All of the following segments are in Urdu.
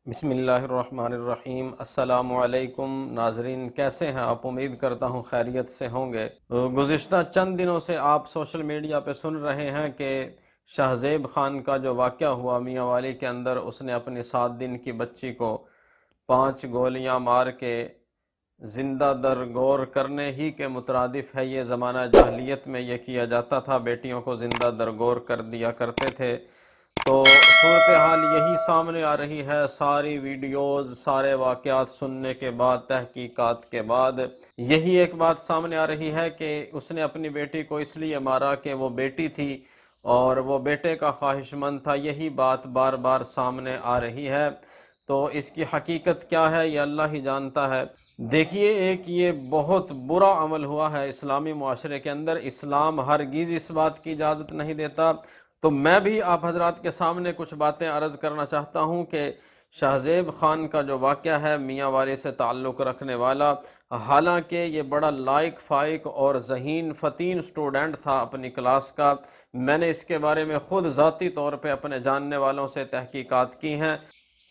بسم اللہ الرحمن الرحیم۔ السلام علیکم ناظرین، کیسے ہیں آپ؟ امید کرتا ہوں خیریت سے ہوں گے۔ گزشتہ چند دنوں سے آپ سوشل میڈیا پہ سن رہے ہیں کہ شہزیب خان کا جو واقعہ ہوا میاں والی کے اندر، اس نے اپنی 7 دن کی بچی کو 5 گولیاں مار کے زندہ درگور کرنے ہی کے مترادف ہے۔ یہ زمانہ جاہلیت میں یہ کیا جاتا تھا، بیٹیوں کو زندہ درگور کر دیا کرتے تھے۔ تو صورتحال یہی سامنے آ رہی ہے۔ ساری ویڈیوز، سارے واقعات سننے کے بعد، تحقیقات کے بعد یہی ایک بات سامنے آ رہی ہے کہ اس نے اپنی بیٹی کو اس لیے مارا کہ وہ بیٹی تھی اور وہ بیٹے کا خواہش مند تھا۔ یہی بات بار بار سامنے آ رہی ہے۔ تو اس کی حقیقت کیا ہے یہ اللہ ہی جانتا ہے۔ دیکھیے، ایک یہ بہت برا عمل ہوا ہے اسلامی معاشرے کے اندر۔ اسلام ہرگز اس بات کی اجازت نہیں دیتا۔ تو میں بھی آپ حضرات کے سامنے کچھ باتیں عرض کرنا چاہتا ہوں کہ شہزیب خان کا جو واقعہ ہے، میاں والی سے تعلق رکھنے والا، حالانکہ یہ بڑا لائق فائق اور ذہین فطین سٹوڈنٹ تھا اپنی کلاس کا۔ میں نے اس کے بارے میں خود ذاتی طور پہ اپنے جاننے والوں سے تحقیقات کی ہیں،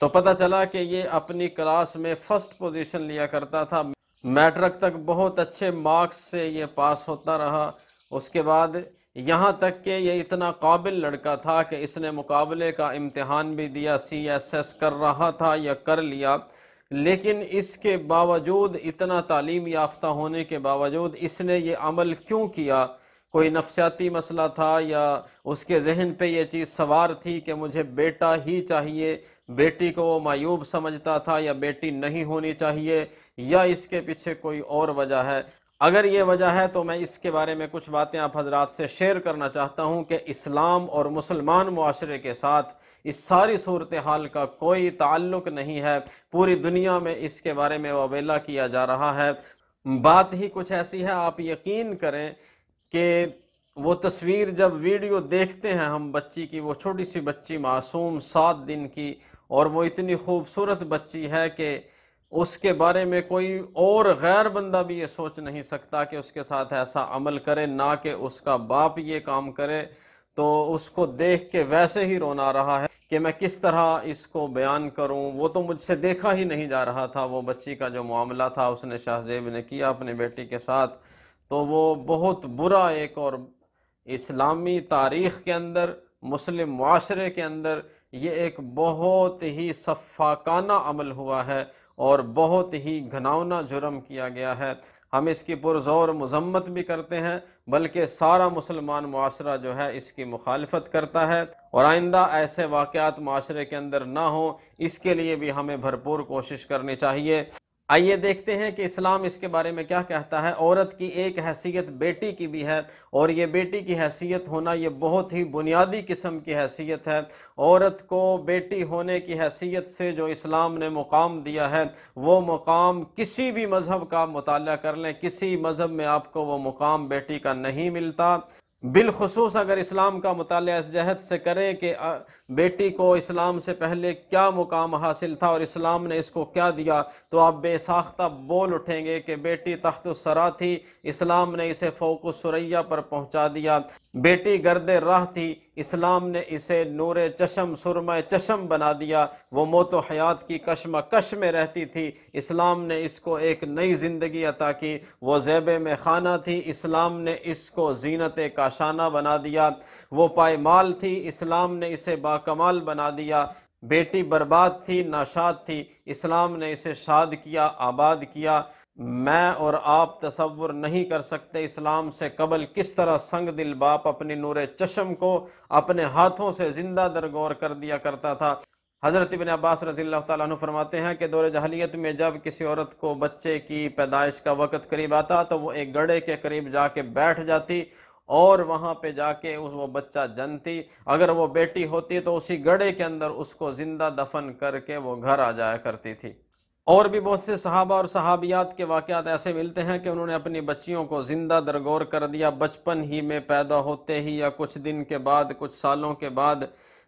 تو پتہ چلا کہ یہ اپنی کلاس میں فرسٹ پوزیشن لیا کرتا تھا۔ میٹرک تک بہت اچھے مارکس سے یہ پاس ہوتا رہا۔ اس کے بعد یہاں تک کہ یہ اتنا قابل لڑکا تھا کہ اس نے مقابلے کا امتحان بھی دیا، CSS کر رہا تھا یا کر لیا، لیکن اس کے باوجود، اتنا تعلیم یافتہ ہونے کے باوجود، اس نے یہ عمل کیوں کیا؟ کوئی نفسیاتی مسئلہ تھا یا اس کے ذہن پہ یہ چیز سوار تھی کہ مجھے بیٹا ہی چاہیے؟ بیٹی کو وہ معیوب سمجھتا تھا یا بیٹی نہیں ہونی چاہیے، یا اس کے پیچھے کوئی اور وجہ ہے؟ اگر یہ وجہ ہے تو میں اس کے بارے میں کچھ باتیں آپ حضرات سے شیئر کرنا چاہتا ہوں کہ اسلام اور مسلمان معاشرے کے ساتھ اس ساری صورتحال کا کوئی تعلق نہیں ہے۔ پوری دنیا میں اس کے بارے میں واویلا کیا جا رہا ہے۔ بات ہی کچھ ایسی ہے، آپ یقین کریں کہ وہ تصویر جب ویڈیو دیکھتے ہیں ہم بچی کی، وہ چھوٹی سی بچی معصوم 7 دن کی، اور وہ اتنی خوبصورت بچی ہے کہ اس کے بارے میں کوئی اور غیر بندہ بھی یہ سوچ نہیں سکتا کہ اس کے ساتھ ایسا عمل کرے، نہ کہ اس کا باپ یہ کام کرے۔ تو اس کو دیکھ کے ویسے ہی رونا آ رہا ہے کہ میں کس طرح اس کو بیان کروں۔ وہ تو مجھ سے دیکھا ہی نہیں جا رہا تھا، وہ بچی کا جو معاملہ تھا اس نے شہزیب نے کیا اپنی بیٹی کے ساتھ، تو وہ بہت برا ایک، اور اسلامی تاریخ کے اندر، مسلم معاشرے کے اندر یہ ایک بہت ہی سفاکانہ عمل ہوا ہے اور بہت ہی گھناؤنا جرم کیا گیا ہے۔ ہم اس کی پرزور مذمت بھی کرتے ہیں، بلکہ سارا مسلمان معاشرہ جو ہے اس کی مخالفت کرتا ہے، اور آئندہ ایسے واقعات معاشرے کے اندر نہ ہوں، اس کے لیے بھی ہمیں بھرپور کوشش کرنی چاہیے۔ آئیے دیکھتے ہیں کہ اسلام اس کے بارے میں کیا کہتا ہے۔ عورت کی ایک حیثیت بیٹی کی بھی ہے، اور یہ بیٹی کی حیثیت ہونا یہ بہت ہی بنیادی قسم کی حیثیت ہے۔ عورت کو بیٹی ہونے کی حیثیت سے جو اسلام نے مقام دیا ہے، وہ مقام کسی بھی مذہب کا مطالعہ کر لیں، کسی مذہب میں آپ کو وہ مقام بیٹی کا نہیں ملتا۔ بالخصوص اگر اسلام کا مطالعہ اس جہت سے کریں کہ بیٹی کو اسلام سے پہلے کیا مقام حاصل تھا اور اسلام نے اس کو کیا دیا، تو آپ بے ساختہ بول اٹھیں گے کہ بیٹی تحت الثری تھی، اسلام نے اسے فوق الثریا پر پہنچا دیا۔ بیٹی گرد راہ تھی، اسلام نے اسے نور چشم، سرمہ چشم بنا دیا۔ وہ موت و حیات کی کشمکش میں رہتی تھی، اسلام نے اس کو ایک نئی زندگی عطا کی۔ وہ زیب میں خانہ تھی، اسلام نے اس کو زینت کاشانہ بنا دیا۔ وہ پائمال تھی، اسلام نے اسے باکمال بنا دیا۔ بیٹی برباد تھی، ناشاد تھی، اسلام نے اسے شاد کیا، آباد کیا۔ میں اور آپ تصور نہیں کر سکتے اسلام سے قبل کس طرح سنگ دل باپ اپنی نور چشم کو اپنے ہاتھوں سے زندہ درگور کر دیا کرتا تھا۔ حضرت ابن عباس رضی اللہ تعالیٰ عنہ فرماتے ہیں کہ دور جاہلیت میں جب کسی عورت کو بچے کی پیدائش کا وقت قریب آتا تو وہ ایک گڑھے کے قریب جا کے بیٹھ جاتی اور وہاں پہ جا کے وہ بچہ جنتی۔ اگر وہ بیٹی ہوتی تو اسی گڑھے کے اندر اس کو زندہ دفن کر کے وہ گھر آ جایا کرتی تھی۔ اور بھی بہت سے صحابہ اور صحابیات کے واقعات ایسے ملتے ہیں کہ انہوں نے اپنی بچیوں کو زندہ درگور کر دیا بچپن ہی میں، پیدا ہوتے ہی یا کچھ دن کے بعد، کچھ سالوں کے بعد،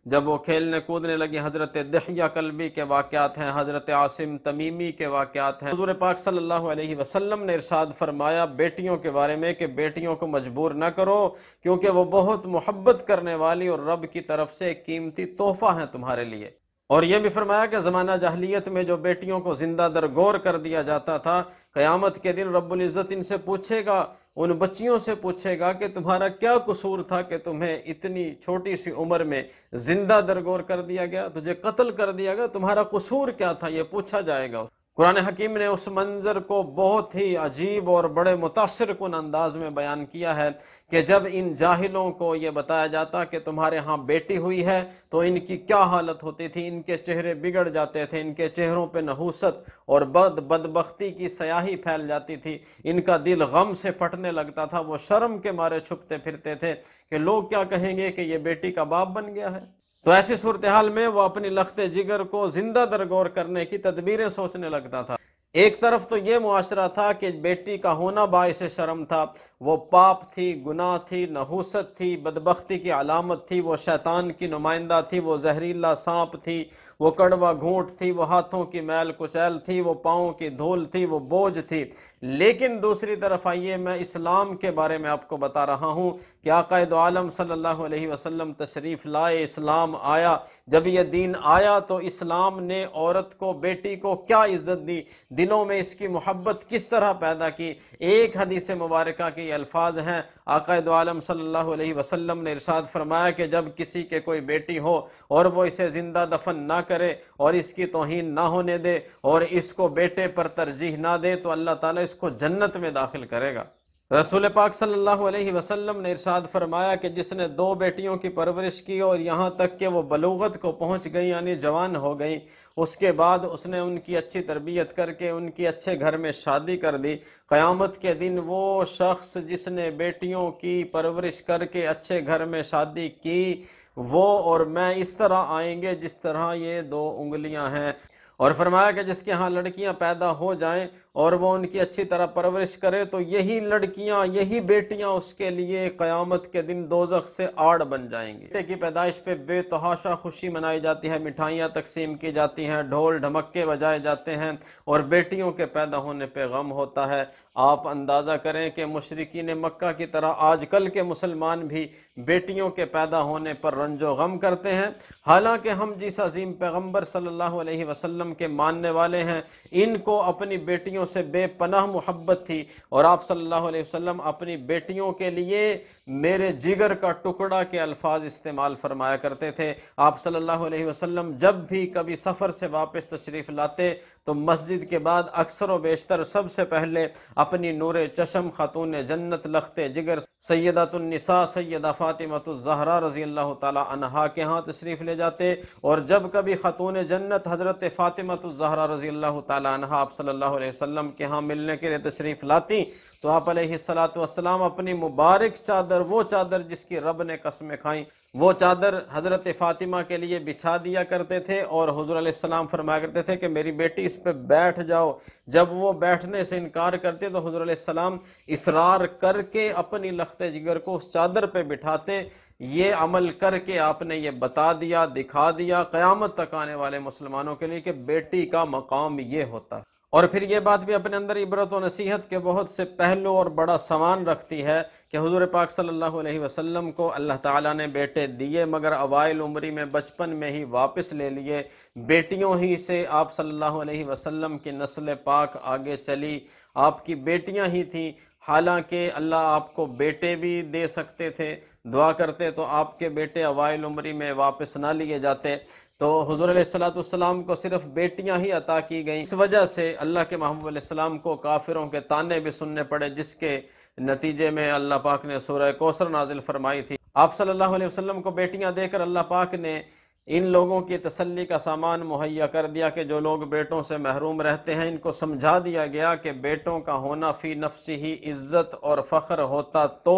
جب وہ کھیلنے کودنے لگی۔ حضرت دحیہ کلبی کے واقعات ہیں، حضرت عاصم تمیمی کے واقعات ہیں۔ حضور پاک صلی اللہ علیہ وسلم نے ارشاد فرمایا بیٹیوں کے بارے میں کہ بیٹیوں کو مجبور نہ کرو، کیونکہ وہ بہت محبت کرنے والی اور رب کی طرف سے ایک قیمتی تحفہ ہیں تمہارے لیے۔ اور یہ بھی فرمایا کہ زمانہ جاہلیت میں جو بیٹیوں کو زندہ درگور کر دیا جاتا تھا، قیامت کے دن رب العزت ان سے پوچھے گا، ان بچیوں سے پوچھے گا کہ تمہارا کیا قصور تھا کہ تمہیں اتنی چھوٹی سی عمر میں زندہ درگور کر دیا گیا، تجھے قتل کر دیا گیا، تمہارا قصور کیا تھا، یہ پوچھا جائے گا۔ قرآن حکیم نے اس منظر کو بہت ہی عجیب اور بڑے متاثر کن انداز میں بیان کیا ہے کہ جب ان جاہلوں کو یہ بتایا جاتا کہ تمہارے ہاں بیٹی ہوئی ہے تو ان کی کیا حالت ہوتی تھی، ان کے چہرے بگڑ جاتے تھے، ان کے چہروں پہ نحوست اور بدبختی کی سیاہی پھیل جاتی تھی، ان کا دل غم سے پھٹنے لگتا تھا، وہ شرم کے مارے چھپتے پھرتے تھے کہ لوگ کیا کہیں گے کہ یہ بیٹی کا باپ بن گیا ہے۔ تو ایسی صورتحال میں وہ اپنی لخت جگر کو زندہ درگور کرنے کی تدبیریں سوچنے لگتا تھا۔ ایک طرف تو یہ معاشرہ تھا کہ بیٹی کا ہونا باعث شرم تھا، وہ پاپ تھی، گناہ تھی، نحوست تھی، بدبختی کی علامت تھی، وہ شیطان کی نمائندہ تھی، وہ زہریلا سانپ تھی، وہ کڑوا گھونٹ تھی، وہ ہاتھوں کی میل کچیل تھی، وہ پاؤں کی دھول تھی، وہ بوجھ تھی۔ لیکن دوسری طرف آئیے، میں اسلام کے بارے میں آپ کو بتا رہا ہوں کہ آقا دو عالم صلی اللہ علیہ وسلم تشریف لائے، اسلام آیا۔ جب یہ دین آیا تو اسلام نے عورت کو، بیٹی کو کیا عزت دی، دلوں میں اس کی محبت کس طرح پیدا کی۔ ایک حدیث مبارکہ کے یہ الفاظ ہیں، آقا دو عالم صلی اللہ علیہ وسلم نے ارشاد فرمایا کہ جب کسی کے کوئی بیٹی ہو اور وہ اسے زندہ دفن نہ کرے اور اس کی توہین نہ ہونے دے اور اس کو بیٹے پر ترجیح نہ دے تو اللہ تعالیٰ اس کو جنت میں داخل کرے گا۔ رسول پاک صلی اللہ علیہ وسلم نے ارشاد فرمایا کہ جس نے 2 بیٹیوں کی پرورش کی اور یہاں تک کہ وہ بلوغت کو پہنچ گئی، یعنی جوان ہو گئی، اس کے بعد اس نے ان کی اچھی تربیت کر کے ان کی اچھے گھر میں شادی کر دی، قیامت کے دن وہ شخص جس نے بیٹیوں کی پرورش کر کے اچھے گھر میں شادی کی، وہ اور میں اس طرح آئیں گے جس طرح یہ 2 انگلیاں ہیں۔ اور فرمایا کہ جس کے ہاں لڑکیاں پیدا ہو جائیں اور وہ ان کی اچھی طرح پرورش کرے تو یہی لڑکیاں، یہی بیٹیاں اس کے لیے قیامت کے دن دوزخ سے آڑ بن جائیں گی۔ بیٹے کی پیدائش پہ بے تحاشا خوشی منائی جاتی ہے، مٹھائیاں تقسیم کی جاتی ہیں، ڈھول ڈھمکے بجائے جاتے ہیں، اور بیٹیوں کے پیدا ہونے پہ غم ہوتا ہے۔ آپ اندازہ کریں کہ مشرکین مکہ کی طرح آج کل کے مسلمان بھی بیٹیوں کے پیدا ہونے پر رنج و غم کرتے ہیں، حالانکہ ہم جس عظیم پیغمبر صلی اللہ علیہ وسلم کے ماننے والے ہیں، ان کو اپنی بیٹیوں سے بے پناہ محبت تھی، اور آپ صلی اللہ علیہ وسلم اپنی بیٹیوں کے لیے میرے جگر کا ٹکڑا کے الفاظ استعمال فرمایا کرتے تھے۔ آپ صلی اللہ علیہ وسلم جب بھی کبھی سفر سے واپس تشریف لاتے تو مسجد کے بعد اکثر و بیشتر سب سے پہلے اپنی نور چشم خاتون جنت لخت جگر سیدۃ النساء سیدہ فاطمۃ الزہرا رضی اللہ تعالی عنہا کے ہاں تشریف لے جاتے، اور جب کبھی خاتون جنت حضرت فاطمۃ الزہرا رضی اللہ تعالی عنہا آپ صلی اللہ علیہ وسلم کے ہاں ملنے کے لیے تشریف لاتی تو آپ علیہ السلام اپنی مبارک چادر، وہ چادر جس کی رب نے قسمیں کھائیں، وہ چادر حضرت فاطمہ کے لیے بچھا دیا کرتے تھے، اور حضور علیہ السلام فرمایا کرتے تھے کہ میری بیٹی اس پہ بیٹھ جاؤ۔ جب وہ بیٹھنے سے انکار کرتے تو حضور علیہ السلام اصرار کر کے اپنی لخت جگر کو اس چادر پہ بٹھاتے۔ یہ عمل کر کے آپ نے یہ بتا دیا، دکھا دیا قیامت تک آنے والے مسلمانوں کے لیے کہ بیٹی کا مقام یہ ہوتا ہے۔ اور پھر یہ بات بھی اپنے اندر عبرت و نصیحت کے بہت سے پہلو اور بڑا سامان رکھتی ہے کہ حضور پاک صلی اللہ علیہ وسلم کو اللہ تعالیٰ نے بیٹے دیے، مگر اوائل عمری میں، بچپن میں ہی واپس لے لیے۔ بیٹیوں ہی سے آپ صلی اللہ علیہ وسلم کی نسل پاک آگے چلی، آپ کی بیٹیاں ہی تھیں، حالانکہ اللہ آپ کو بیٹے بھی دے سکتے تھے، دعا کرتے تو آپ کے بیٹے اوائل عمری میں واپس نہ لیے جاتے، تو حضور علیہ السلام کو صرف بیٹیاں ہی عطا کی گئیں۔ اس وجہ سے اللہ کے محبوب علیہ السلام کو کافروں کے طعنے بھی سننے پڑے، جس کے نتیجے میں اللہ پاک نے سورہ کوثر نازل فرمائی تھی۔ آپ صلی اللہ علیہ وسلم کو بیٹیاں دے کر اللہ پاک نے ان لوگوں کی تسلی کا سامان مہیا کر دیا کہ جو لوگ بیٹوں سے محروم رہتے ہیں، ان کو سمجھا دیا گیا کہ بیٹوں کا ہونا فی نفسی ہی عزت اور فخر ہوتا تو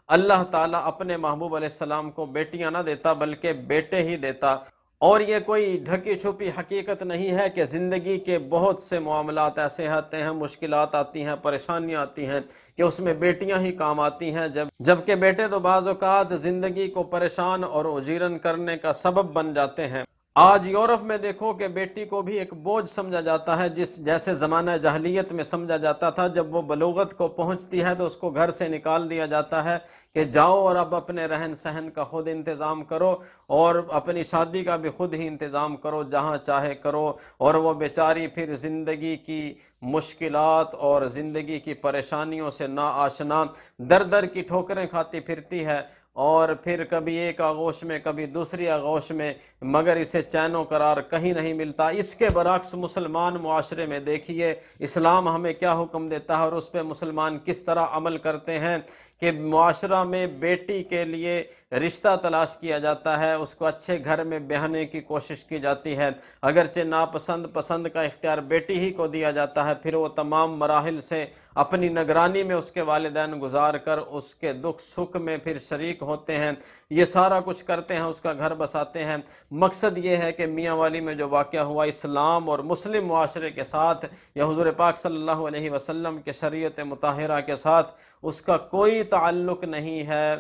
اللہ تعالیٰ اپنے محبوب علیہ السلام کو بیٹیاں نہ دیتا بلکہ بیٹے ہی دیتا۔ اور یہ کوئی ڈھکی چھپی حقیقت نہیں ہے کہ زندگی کے بہت سے معاملات ایسے آتے ہیں، مشکلات آتی ہیں، پریشانیاں آتی ہیں کہ اس میں بیٹیاں ہی کام آتی ہیں، جبکہ بیٹے تو بعض اوقات زندگی کو پریشان اور اجیرن کرنے کا سبب بن جاتے ہیں۔ آج یورپ میں دیکھو کہ بیٹی کو بھی ایک بوجھ سمجھا جاتا ہے، جیسے زمانہ جاہلیت میں سمجھا جاتا تھا۔ جب وہ بلوغت کو پہنچتی ہے تو اس کو گھر سے نکال دیا جاتا ہے کہ جاؤ اور اب اپنے رہن سہن کا خود انتظام کرو، اور اپنی شادی کا بھی خود ہی انتظام کرو، جہاں چاہے کرو۔ اور وہ بیچاری پھر زندگی کی مشکلات اور زندگی کی پریشانیوں سے نا آشنا در در کی ٹھوکریں کھاتی پھرتی ہے، اور پھر کبھی ایک آغوش میں کبھی دوسری آغوش میں، مگر اسے چین و قرار کہیں نہیں ملتا۔ اس کے برعکس مسلمان معاشرے میں دیکھیے اسلام ہمیں کیا حکم دیتا ہے اور اس پہ مسلمان کس طرح عمل کرتے ہیں، کہ معاشرہ میں بیٹی کے لیے رشتہ تلاش کیا جاتا ہے، اس کو اچھے گھر میں بیاہنے کی کوشش کی جاتی ہے، اگرچہ ناپسند پسند کا اختیار بیٹی ہی کو دیا جاتا ہے، پھر وہ تمام مراحل سے اپنی نگرانی میں اس کے والدین گزار کر اس کے دکھ سکھ میں پھر شریک ہوتے ہیں، یہ سارا کچھ کرتے ہیں، اس کا گھر بساتے ہیں۔ مقصد یہ ہے کہ میاں والی میں جو واقعہ ہوا اسلام اور مسلم معاشرے کے ساتھ یا حضور پاک صلی اللہ علیہ وسلم کے شریعت مطہرہ کے ساتھ اس کا کوئی تعلق نہیں ہے۔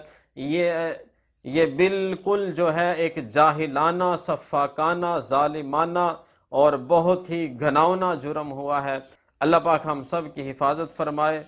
یہ بالکل جو ہے ایک جاہلانہ، سفاکانہ، ظالمانہ اور بہت ہی گھناؤنا جرم ہوا ہے۔ اللہ پاک ہم سب کی حفاظت فرمائے۔